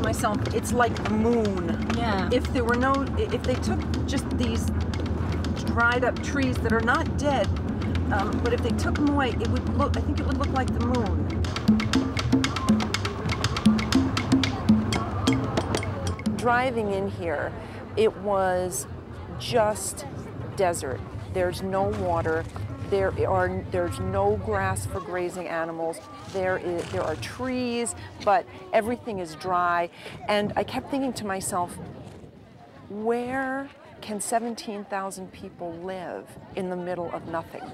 myself, it's like the moon. Yeah. If they took just these dried up trees that are not dead, but if they took them away, I think it would look like the moon. Driving in here, it was just desert. There's no water. There's no grass for grazing animals. There are trees, but everything is dry. And I kept thinking to myself, where can 17,000 people live in the middle of nothing?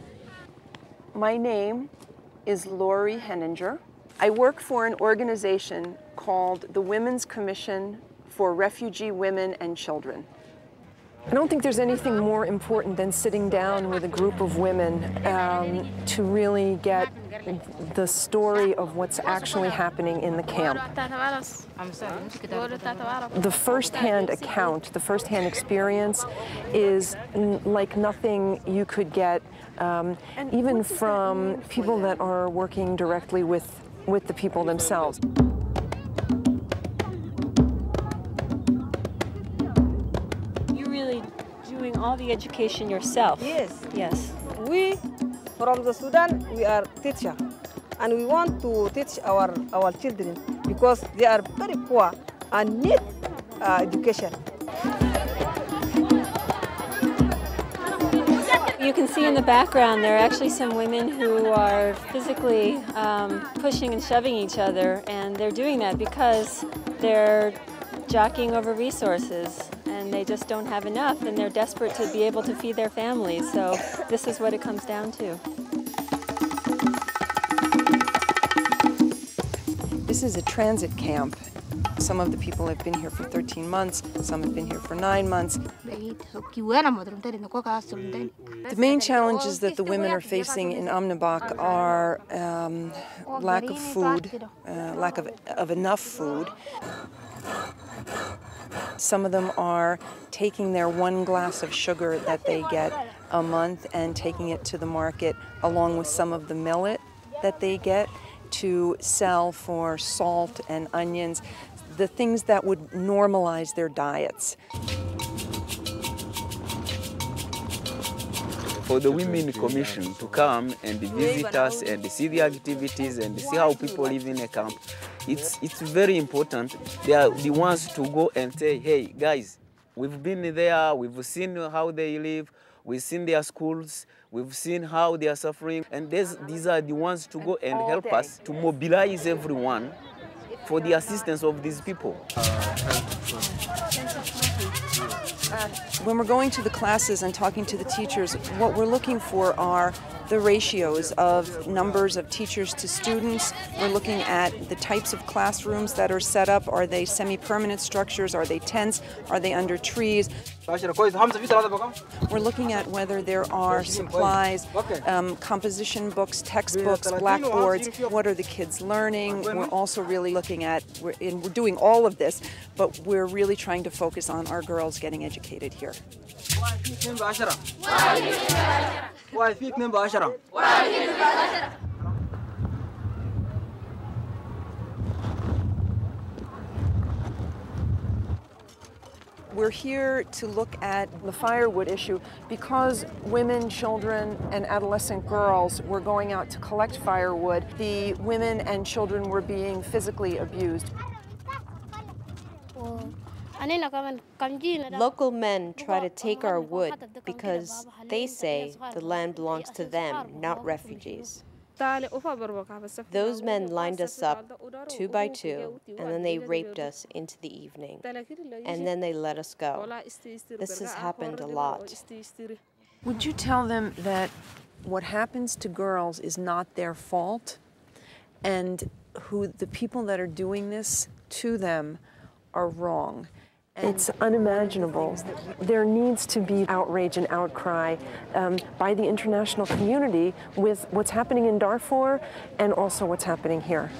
My name is Lori Henninger. I work for an organization called the Women's Commission for Refugee Women and Children. I don't think there's anything more important than sitting down with a group of women to really get the story of what's actually happening in the camp. The first-hand account, the first-hand experience is like nothing you could get even from people that are working directly with the people themselves. Doing all the education yourself. Yes. Yes. We, from the Sudan, we are teacher, and we want to teach our children because they are very poor and need education. You can see in the background there are actually some women who are physically pushing and shoving each other, and they're doing that because they're jockeying over resources. And they just don't have enough, and they're desperate to be able to feed their families. So this is what it comes down to. This is a transit camp. Some of the people have been here for 13 months, some have been here for 9 months. The main challenges that the women are facing in Amnabak are lack of food, lack of enough food. Some of them are taking their 1 glass of sugar that they get a month and taking it to the market along with some of the millet that they get to sell for salt and onions, the things that would normalize their diets. For the Women Commission to come and visit us and see the activities and see how people live in a camp, it's very important. They are the ones to go and say, hey guys, we've been there, we've seen how they live, we've seen their schools, we've seen how they are suffering, and these are the ones to go and help us to mobilize everyone for the assistance of these people. When we're going to the classes and talking to the teachers, what we're looking for are the ratios of numbers of teachers to students. We're looking at the types of classrooms that are set up. Are they semi-permanent structures? Are they tents? Are they under trees? We're looking at whether there are supplies, composition books, textbooks, blackboards. What are the kids learning? We're also really looking at, we're doing all of this, but we're really trying to focus on our girls getting educated here. We're here to look at the firewood issue because women, children, and adolescent girls were going out to collect firewood. The women and children were being physically abused. Local men try to take our wood because they say the land belongs to them, not refugees. Those men lined us up 2 by 2, and then they raped us into the evening, and then they let us go. This has happened a lot. Would you tell them that what happens to girls is not their fault, and the people that are doing this to them are wrong? It's unimaginable. There needs to be outrage and outcry by the international community with what's happening in Darfur and also what's happening here.